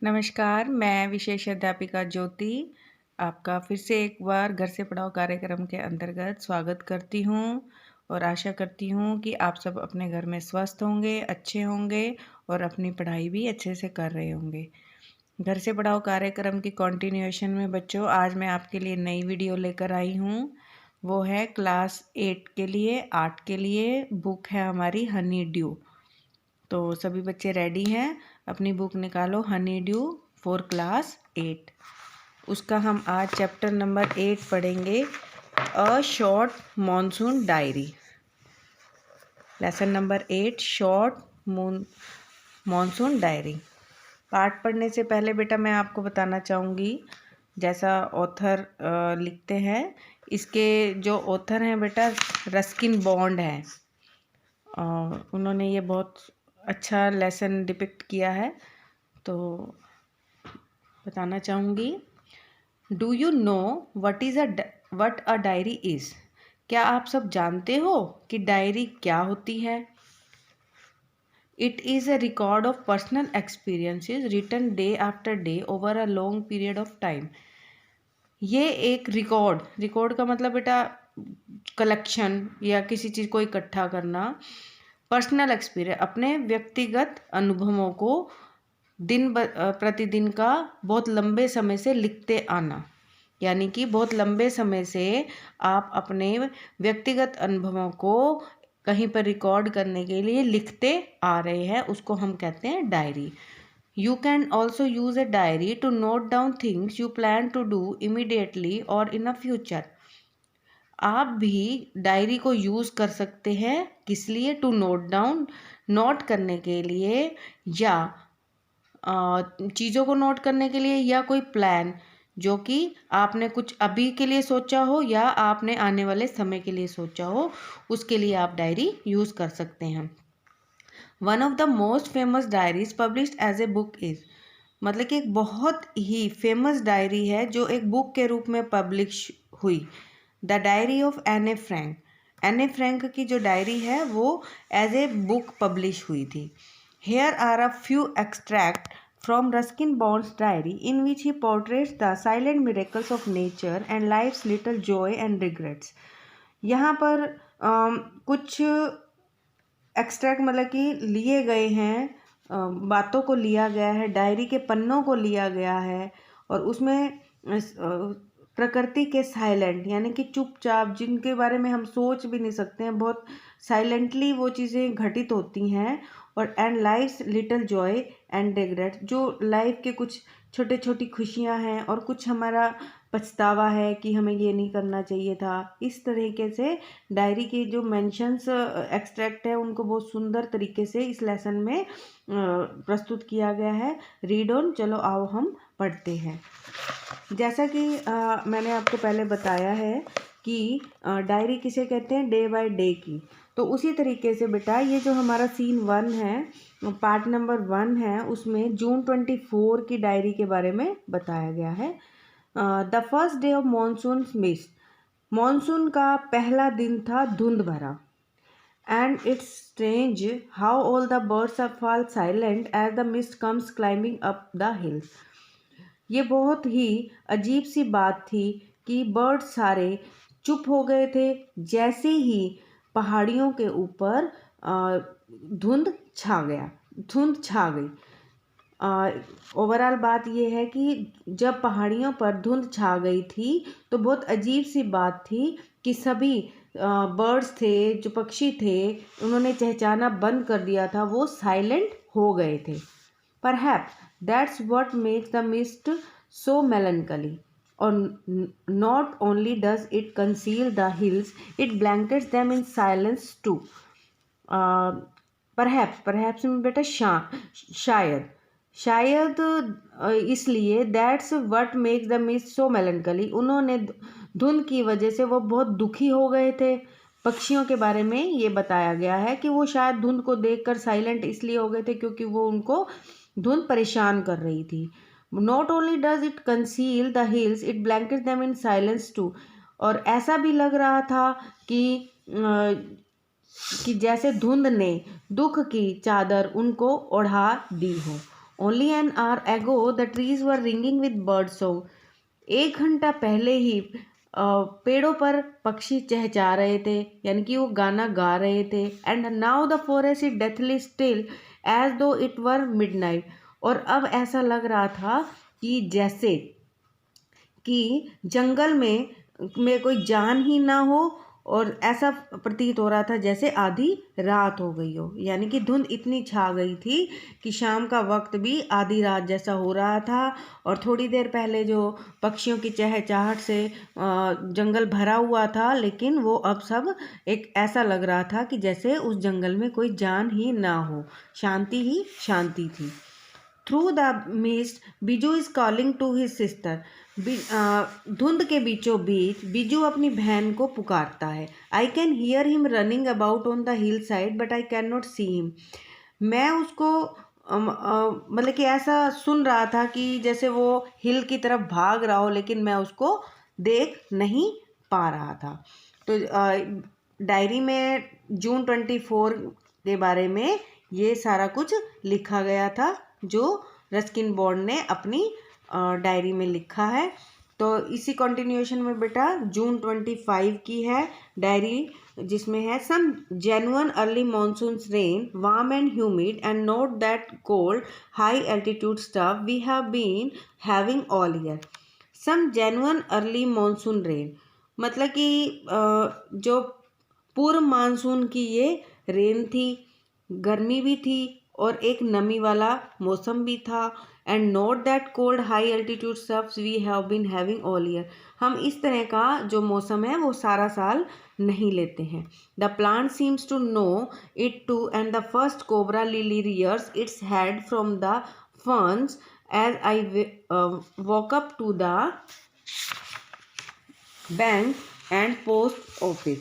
नमस्कार, मैं विशेष अध्यापिका ज्योति आपका फिर से एक बार घर से पढ़ाओ कार्यक्रम के अंतर्गत स्वागत करती हूँ और आशा करती हूँ कि आप सब अपने घर में स्वस्थ होंगे, अच्छे होंगे और अपनी पढ़ाई भी अच्छे से कर रहे होंगे। घर से पढ़ाओ कार्यक्रम की कंटिन्यूएशन में बच्चों आज मैं आपके लिए नई वीडियो लेकर आई हूँ। वो है क्लास 8 के लिए, 8 के लिए बुक है हमारी हनी ड्यू। तो सभी बच्चे रेडी हैं? अपनी बुक निकालो, हनी ड्यू फॉर क्लास 8। उसका हम आज चैप्टर नंबर 8 पढ़ेंगे, a short monsoon diary. Lesson number 8, short monsoon diary. पाठ पढ़ने से पहले बेटा मैं आपको बताना चाहूँगी, जैसा ऑथर लिखते हैं, इसके जो ऑथर हैं बेटा रस्किन बॉन्ड हैं। उन्होंने ये बहुत अच्छा लेसन डिपिक्ट किया है, तो बताना चाहूँगी। Do you know what a diary is? क्या आप सब जानते हो कि डायरी क्या होती है? It is a record of personal experiences written day after day over a long period of time. ये एक रिकॉर्ड का मतलब बेटा कलेक्शन या किसी चीज़ को इकट्ठा करना। पर्सनल एक्सपीरियंस अपने व्यक्तिगत अनुभवों को प्रतिदिन का बहुत लंबे समय से लिखते आना, यानी कि बहुत लंबे समय से आप अपने व्यक्तिगत अनुभवों को कहीं पर रिकॉर्ड करने के लिए लिखते आ रहे हैं, उसको हम कहते हैं diary. You can also use a diary to note down things you plan to do immediately or in a future. आप भी डायरी को यूज़ कर सकते हैं, किस लिए? टू नोट डाउन, नोट करने के लिए, या चीज़ों को नोट करने के लिए, या कोई प्लान जो कि आपने कुछ अभी के लिए सोचा हो या आपने आने वाले समय के लिए सोचा हो, उसके लिए आप डायरी यूज़ कर सकते हैं। One of the most famous diaries published as a book is, मतलब कि एक बहुत ही फेमस डायरी है जो एक बुक के रूप में पब्लिश हुई, द डायरी ऑफ एने फ्रैंक। एने फ्रैंक की जो डायरी है वो एज ए बुक पब्लिश हुई थी। Here are a few extract from Ruskin Bond's diary in which he portraits the silent miracles of nature and life's little joy and regrets. यहाँ पर कुछ एक्सट्रैक्ट मतलब कि लिए गए हैं, बातों को लिया गया है, डायरी के पन्नों को लिया गया है, और उसमें प्रकृति के साइलेंट यानी कि चुपचाप, जिनके बारे में हम सोच भी नहीं सकते हैं, बहुत साइलेंटली वो चीज़ें घटित होती हैं, और and life's little joy and regret, जो लाइफ के कुछ छोटे छोटी खुशियां हैं और कुछ हमारा पछतावा है कि हमें ये नहीं करना चाहिए था। इस तरीके से डायरी के जो मेंशंस एक्सट्रैक्ट है उनको बहुत सुंदर तरीके से इस लेसन में प्रस्तुत किया गया है। रीड ऑन, चलो आओ हम पढ़ते हैं। जैसा कि मैंने आपको पहले बताया है कि डायरी किसे कहते हैं? डे बाय डे की। तो उसी तरीके से बेटा ये जो हमारा सीन 1 है, पार्ट नंबर 1 है, उसमें जून 24 की डायरी के बारे में बताया गया है। The first day of monsoon mist, monsoon का पहला दिन था धुंध भरा। And it's strange how all the birds are fall silent as the mist comes climbing up the hills. ये बहुत ही अजीब सी बात थी कि बर्ड सारे चुप हो गए थे जैसे ही पहाड़ियों के ऊपर धुंध छा गई। ओवरऑल बात यह है कि जब पहाड़ियों पर धुंध छा गई थी तो बहुत अजीब सी बात थी कि सभी बर्ड्स थे, जो पक्षी थे, उन्होंने चहचहाना बंद कर दिया था, वो साइलेंट हो गए थे। Perhaps that's what makes the mist so melancholy. Or not only does it conceal the hills, it blankets them in silence too. Perhaps में बेटा शायद इसलिए that's what makes the mist so melancholy, उन्होंने धुंध की वजह से वो बहुत दुखी हो गए थे। पक्षियों के बारे में ये बताया गया है कि वो शायद धुंध को देखकर साइलेंट इसलिए हो गए थे क्योंकि वो उनको धुंध परेशान कर रही थी। Not only does it conceal the hills, it blankets them in silence too. और ऐसा भी लग रहा था कि जैसे धुंध ने दुख की चादर उनको ओढ़ा दी हो। Only an hour ago the trees were ringing with bird song. 1 घंटा पहले ही पेड़ों पर पक्षी चहचहा रहे थे, यानी कि वो गाना गा रहे थे. And now the forest is deathly still as though it were midnight. और अब ऐसा लग रहा था कि जैसे कि जंगल में कोई जान ही ना हो, और ऐसा प्रतीत हो रहा था जैसे आधी रात हो गई हो. यानी कि धुंध इतनी छा गई थी कि शाम का वक्त भी आधी रात जैसा हो रहा था. और थोड़ी देर पहले जो पक्षियों की चहचहाहट से जंगल भरा हुआ था, लेकिन वो अब सब एक ऐसा लग रहा था कि जैसे उस जंगल में कोई जान ही ना हो, शांति ही शांति थी. Through the mist Biju is calling to his sister. धुंध के बीचों बीच बिजू अपनी बहन को पुकारता है. I can hear him running about on the hill side but I can not see him. मैं उसको मतलब कि ऐसा सुन रहा था कि जैसे वो हिल की तरफ भाग रहा हो, लेकिन मैं उसको देख नहीं पा रहा था. तो डायरी में जून 24 के बारे में ये सारा कुछ लिखा गया था जो रस्किन बॉन्ड ने अपनी डायरी में लिखा है. तो इसी कंटिन्यूएशन में बेटा जून 25 की है डायरी, जिसमें है some genuine early monsoons rain warm and humid and note that cold high altitude stuff we have been having all year. Some genuine early monsoon rain मतलब कि जो पूर्व मानसून की ये रेन थी, गर्मी भी थी और एक नमी वाला मौसम भी था. And note that cold high altitude stuffs we have been having all year. हम इस तरह का जो मौसम है वो सारा साल नहीं लेते हैं. The plant seems to know it too and the first cobra lily rears its head from the ferns edge I walk up to the bank and post office.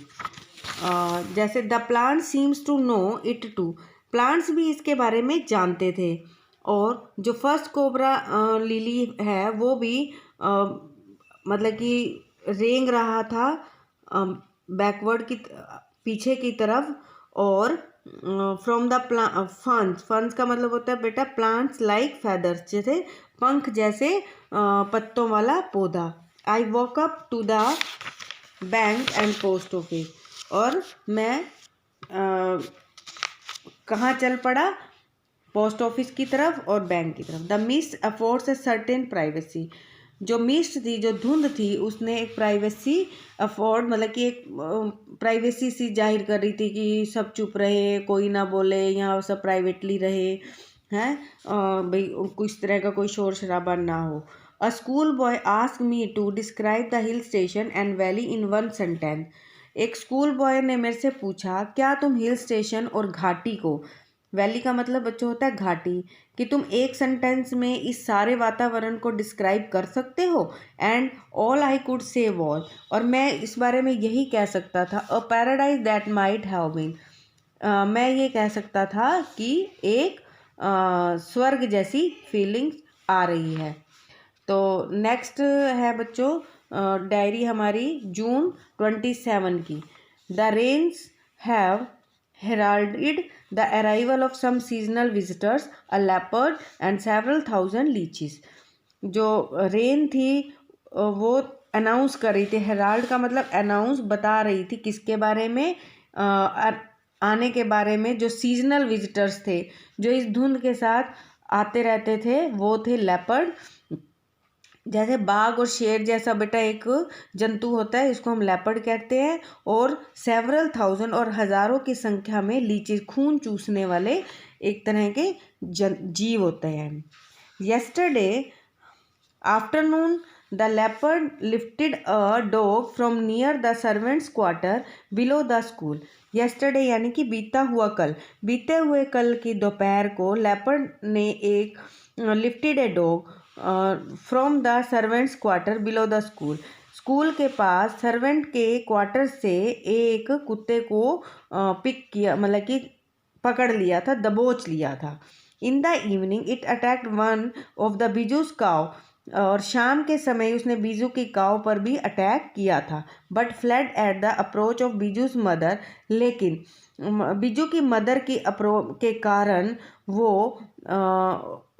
जैसे the plant seems to know it too, plants भी इसके बारे में जानते थे. और जो first cobra lily है वो भी मतलब कि रेंग रहा था बैकवर्ड की पीछे की तरफ. और फ्रॉम द फंस, फंस का मतलब होता है बेटा प्लांट्स लाइक फेदर्स, जैसे पंख जैसे पत्तों वाला पौधा. I walk up to the bank and post office. और मैं कहाँ चल पड़ा, पोस्ट ऑफिस की तरफ और बैंक की तरफ. The mist affords a certain privacy. जो मिस्ट थी, जो धुंध थी, उसने एक प्राइवेसी अफोर्ड मतलब कि एक प्राइवेसी सी जाहिर कर रही थी कि सब चुप रहे, कोई ना बोले, यहाँ सब प्राइवेटली रहे हैं, भाई कुछ तरह का कोई शोर शराबा ना हो. A school boy ask me to describe the hill station and valley in 1 sentence. एक स्कूल बॉय ने मेरे से पूछा क्या तुम हिल स्टेशन और घाटी को, वैली का मतलब बच्चों होता है घाटी, कि तुम एक सेंटेंस में इस सारे वातावरण को डिस्क्राइब कर सकते हो. And all I could say was, और मैं इस बारे में यही कह सकता था, a paradise that might have been, मैं ये कह सकता था कि एक स्वर्ग जैसी फीलिंग्स आ रही है. तो नेक्स्ट है बच्चों डायरी हमारी जून 27 की. The rains have heralded the arrival of some seasonal visitors, a leopard and several thousand leeches. जो रेन थी वो अनाउंस कर रही थी, हेराल्ड का मतलब अनाउंस बता रही थी किसके बारे में, आने के बारे में. जो सीजनल विजिटर्स थे, जो इस धुंध के साथ आते रहते थे, वो थे लेपर्ड, जैसे बाघ और शेर जैसा बेटा एक जंतु होता है, इसको हम लेपर्ड कहते हैं. और सेवरल थाउजेंड और हज़ारों की संख्या में लीचीज, खून चूसने वाले एक तरह के जीव होते हैं. Yesterday afternoon the leopard lifted a dog from near the servants quarter below the school. Yesterday यानी कि बीता हुआ कल, बीते हुए कल की दोपहर को लेपर्ड ने एक lifted a dog from the servants quarter below the school, school के पास सर्वेंट के क्वार्टर से एक कुत्ते को पिक किया, मतलब कि पकड़ लिया था, दबोच लिया था. In the evening it attacked one of the Biju's cow. और शाम के समय उसने बीजू की काव पर भी अटैक किया था, but fled at the approach of Biju's mother. लेकिन बीजू की मदर की के कारण वो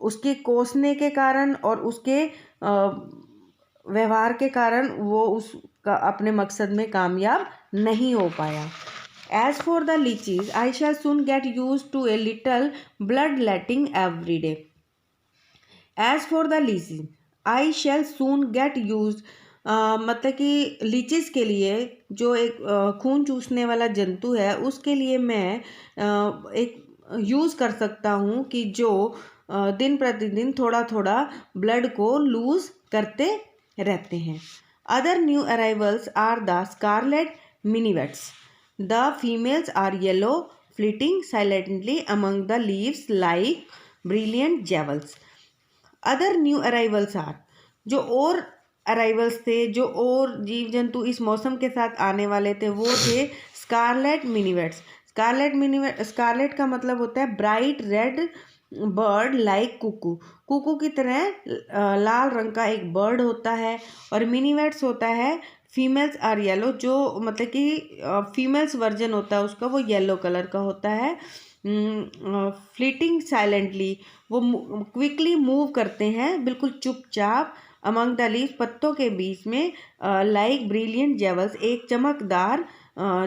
उसके कोसने के कारण और उसके व्यवहार के कारण वो उसका अपने मकसद में कामयाब नहीं हो पाया। As for the leeches, I shall soon get used to a little bloodletting every day. As for the leeches, I shall soon get used मतलब कि लीचेस के लिए जो एक खून चूसने वाला जंतु है उसके लिए मैं एक यूज़ कर सकता हूँ कि जो दिन प्रतिदिन थोड़ा थोड़ा ब्लड को लूज करते रहते हैं। Other new arrivals are the scarlet minivets. The females are yellow, flitting silently among the leaves like brilliant jewels. Other new arrivals are, जो और अराइवल्स थे, जो और जीव जंतु इस मौसम के साथ आने वाले थे वो थे स्कारलेट मिनीवेट्स। स्कारलेट का मतलब होता है bright red bird like cuckoo. Cuckoo की तरह लाल रंग का एक बर्ड होता है। और मिनीवेट्स होता है फीमेल्स आर येलो, जो मतलब कि फीमेल्स वर्जन होता है उसका, वो येलो कलर का होता है। फ्लीटिंग साइलेंटली, वो क्विकली मूव करते हैं बिल्कुल चुपचाप। अमंग द लीव्स, पत्तों के बीच में। लाइक ब्रिलियंट जेवल्स, एक चमकदार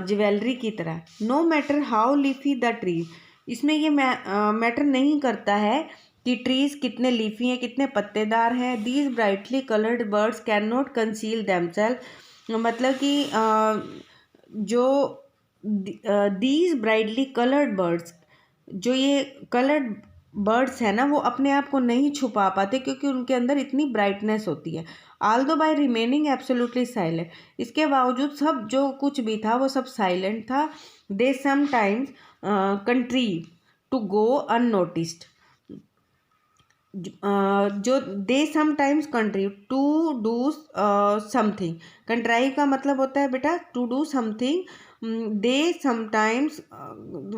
ज्वेलरी की तरह। No matter how leafy the tree, इसमें ये मैटर नहीं करता है कि ट्रीज कितने लीफी हैं, कितने पत्तेदार हैं। These brightly coloured birds can not conceal themself, मतलब कि जो दीज ब्राइटली कलर्ड बर्ड्स, जो ये कलर्ड बर्ड्स है ना, वो अपने आप को नहीं छुपा पाते क्योंकि उनके अंदर इतनी ब्राइटनेस होती है। Although by remaining absolutely silent, इसके बावजूद सब जो कुछ भी था वो सब साइलेंट था। They sometimes contrive to go unnoticed, जो they sometimes contrive to do something. Contrive का मतलब होता है बेटा to do something. They sometimes,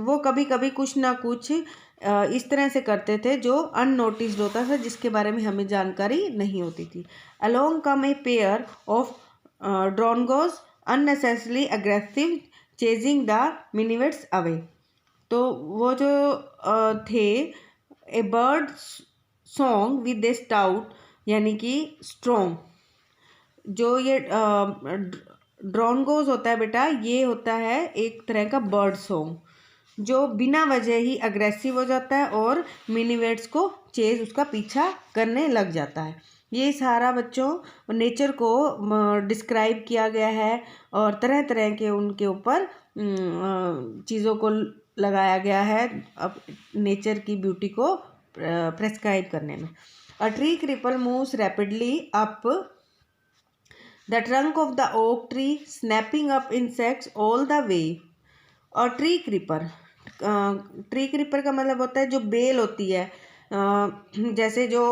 वो कभी कभी कुछ ना कुछ इस तरह से करते थे जो अननोटिस्ड होता था, जिसके बारे में हमें जानकारी नहीं होती थी। Along come a pair of drongos unnecessarily aggressive chasing the minivets away. तो वो जो थे a bird song with a stout, यानी कि स्ट्रॉन्ग। जो ये ड्रोनगोज होता है बेटा, ये होता है एक तरह का बर्ड सॉन्ग जो बिना वजह ही अग्रेसिव हो जाता है और मिनीवेट्स को चेज, उसका पीछा करने लग जाता है। ये सारा बच्चों नेचर को डिस्क्राइब किया गया है और तरह तरह के उनके ऊपर चीज़ों को लगाया गया है अब नेचर की ब्यूटी को प्रेस्क्राइब करने में। A tree creeper moves rapidly up the trunk of the oak tree, snapping up insects all the way. और ट्री क्रीपर का मतलब होता है जो बेल होती है, जैसे जो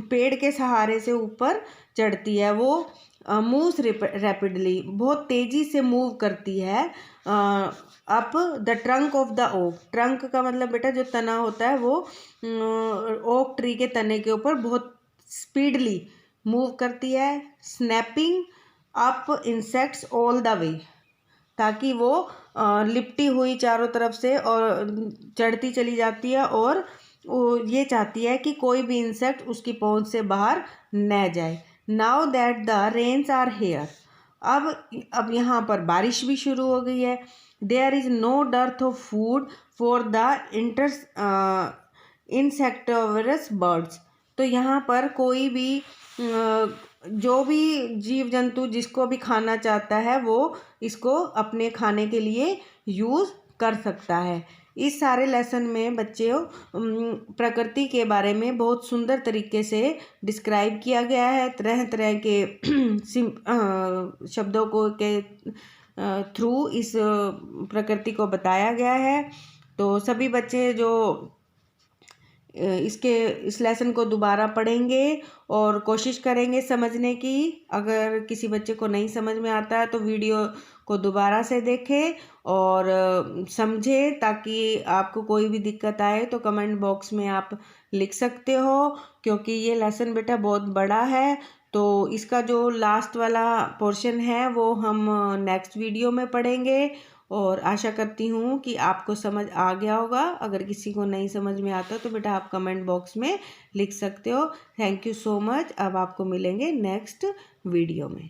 पेड़ के सहारे से ऊपर चढ़ती है, वो मूव्स रैपिडली, बहुत तेज़ी से मूव करती है up the trunk of the oak. Trunk का मतलब बेटा जो तना होता है, वो ओक ट्री के तने के ऊपर बहुत स्पीडली मूव करती है। Snapping up insects all the way, ताकि वो लिपटी हुई चारों तरफ से और चढ़ती चली जाती है और वो ये चाहती है कि कोई भी इंसेक्ट उसकी पहुंच से बाहर न जाए। Now that the rains are here, अब यहाँ पर बारिश भी शुरू हो गई है। There is no dearth of food for the insectivorous birds, तो यहाँ पर कोई भी जो भी जीव जंतु जिसको भी खाना चाहता है वो इसको अपने खाने के लिए यूज़ कर सकता है। इस सारे लेसन में बच्चों प्रकृति के बारे में बहुत सुंदर तरीके से डिस्क्राइब किया गया है। तरह तरह के शब्दों को के थ्रू इस प्रकृति को बताया गया है। तो सभी बच्चे जो इस लेसन को दोबारा पढ़ेंगे और कोशिश करेंगे समझने की। अगर किसी बच्चे को नहीं समझ में आता है तो वीडियो को दोबारा से देखें और समझें, ताकि आपको कोई भी दिक्कत आए तो कमेंट बॉक्स में आप लिख सकते हो, क्योंकि ये लेसन बेटा बहुत बड़ा है। तो इसका जो लास्ट वाला पोर्शन है वो हम नेक्स्ट वीडियो में पढ़ेंगे। और आशा करती हूँ कि आपको समझ आ गया होगा। अगर किसी को नहीं समझ में आता तो बेटा आप कमेंट बॉक्स में लिख सकते हो। Thank you so much. अब आपको मिलेंगे नेक्स्ट वीडियो में।